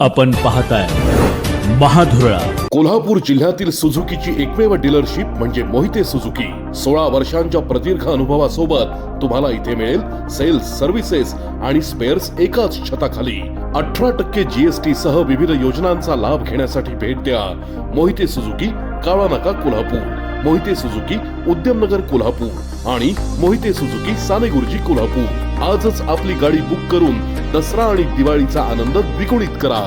आपण पाहताय महाधुरळा. कोल्हापूर जिल्ह्यातील सुझुकीची एकमेव डीलरशिप म्हणजे मोहिते सुझुकी. 16 वर्षांच्या प्रदीर्घ अनुभवासोबत तुम्हाला इथे मिळेल सेल्स, सर्व्हिसेस आणि स्पेअर्स एकाच छताखाली. 18% GST सह विविध योजनांचा लाभ घेण्यासाठी भेट द्या मोहिते सुझुकी, काळा नाका, कोल्हापूर. मोहिते सुझुकी, उद्यमनगर, कोल्हापूर आणि मोहिते सुझुकी, सानेगुरुजी, कोल्हापूर. आजच आपली गाडी बुक करून दसरा आणि दिवाळीचा आनंद द्विगुणित करा.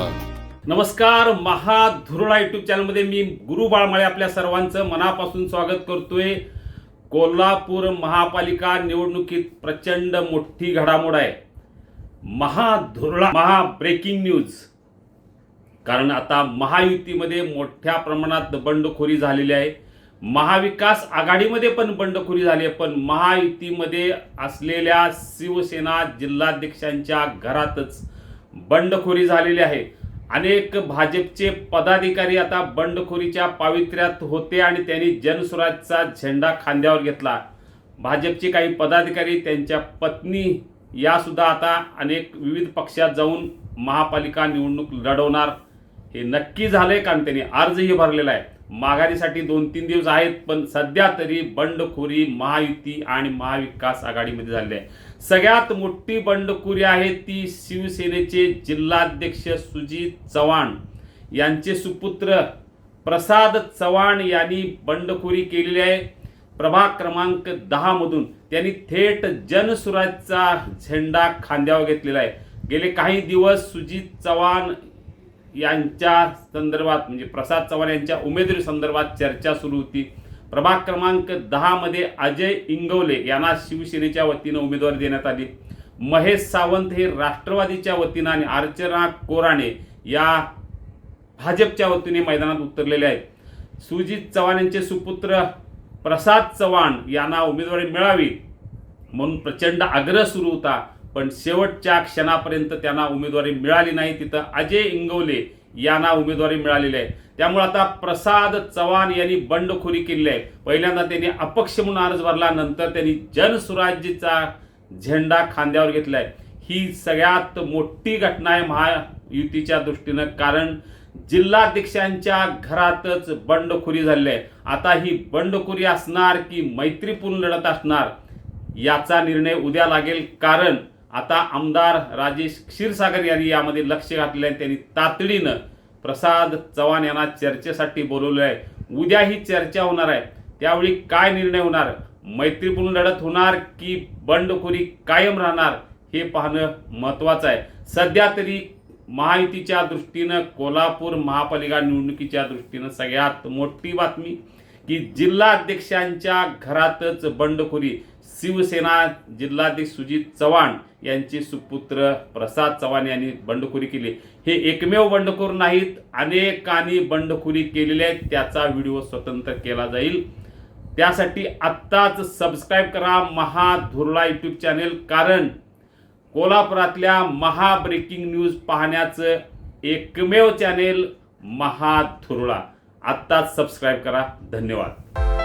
नमस्कार, महाधुरळा युट्यूब चॅनलमध्ये मी गुरु बाळमाळे आपल्या सर्वांचं मनापासून स्वागत करतोय. कोल्हापूर महापालिका निवडणुकीत प्रचंड मोठी घडामोड आहे. महाधुरळा, महा ब्रेकिंग न्यूज. कारण आता महायुतीमध्ये मोठ्या प्रमाणात बंडखोरी झालेली आहे. महाविकास आघाडीमध्ये पण बंडखोरी झाली आहे, पण महायुतीमध्ये असलेल्या शिवसेना जिल्हाध्यक्षांच्या घरातच बंडखोरी झालेली आहे. अनेक भाजपचे पदाधिकारी आता बंडखोरीच्या पावित्र्यात होते आणि त्यांनी जनसुराजचा झेंडा खांद्यावर घेतला. भाजपचे काही पदाधिकारी, त्यांच्या पत्नी या सुद्धा आता अनेक विविध पक्षात जाऊन महापालिका निवडणूक लढवणार हे नक्की झालंय, कारण त्यांनी अर्जही भरलेला आहे. माघारीसाठी 2-3 दिवस आहेत, पण सध्या तरी बंडखोरी महायुती आणि महाविकास आघाडीमध्ये झाली आहे. सगळ्यात मोठी बंडखोरी आहे ती शिवसेनेचे जिल्हाध्यक्ष सुजित चव्हाण यांचे सुपुत्र प्रसाद चव्हाण यांनी बंडखोरी केलेली आहे. प्रभाग क्रमांक 10 मधून त्यांनी थेट जनसुराजचा झेंडा खांद्यावर घेतलेला आहे. गेले काही दिवस सुजित चव्हाण यांच्या संदर्भात, म्हणजे प्रसाद चव्हाण यांच्या उमेदवारी संदर्भात चर्चा सुरू होती. प्रभाग क्रमांक 10 मध्ये अजय इंगवले यांना शिवसेनेच्या वतीनं उमेदवारी देण्यात आली. महेश सावंत हे राष्ट्रवादीच्या वतीनं आणि अर्चना कोराणे या भाजपच्या वतीने मैदानात उतरलेले आहेत. सुजित चव्हाण यांचे सुपुत्र प्रसाद चव्हाण यांना उमेदवारी मिळावी म्हणून प्रचंड आग्रह सुरू होता, पण शेवटच्या क्षणापर्यंत त्यांना उमेदवारी मिळाली नाही. तिथं अजय इंगवले यांना उमेदवारी मिळालेली आहे. त्यामुळे आता प्रसाद चव्हाण यांनी बंडखोरी केली आहे. पहिल्यांदा त्यांनी अपक्ष म्हणून अर्ज भरला, नंतर त्यांनी जनसुराज्यचा झेंडा खांद्यावर घेतलाय. ही सगळ्यात मोठी घटना आहे महायुतीच्या दृष्टीनं, कारण जिल्हाध्यक्षांच्या घरातच बंडखोरी झाली आहे. आता ही बंडखोरी असणार की मैत्रीपूर्ण लढत असणार याचा निर्णय उद्या लागेल, कारण आता आमदार राजेश क्षीरसागर यांनी यामध्ये लक्ष घातले आहे. त्यांनी तातडीनं प्रसाद चव्हाण यांना चर्चेसाठी बोलवलं आहे. उद्या ही चर्चा होणार आहे. त्यावेळी काय निर्णय होणार, मैत्रीपूर्ण लढत होणार की बंडखोरी कायम राहणार हे पाहणं महत्त्वाचं आहे. सध्या तरी महायुतीच्या दृष्टीनं, कोल्हापूर महापालिका निवडणुकीच्या दृष्टीनं सगळ्यात मोठी बातमी की जिल्हाध्यक्षांच्या घरातच बंडखोरी. शिवसेना जिल्हाध्यक्ष सुजित चव्हाण यांचे सुपुत्र प्रसाद चव्हाण यांनी बंडखोरी केली. हे एकमेव बंडखोर नाहीत, अनेकांनी बंडखोरी केलेली आहे. त्याचा व्हिडिओ स्वतंत्र केला जाईल. त्यासाठी आत्ताच सबस्क्राईब करा महाधुरळा यूट्यूब चॅनेल, कारण कोल्हापुरातल्या महा ब्रेकिंग न्यूज पाहण्याचं एकमेव चॅनेल महाधुरळा. आत्ताच सबस्क्राईब करा. धन्यवाद.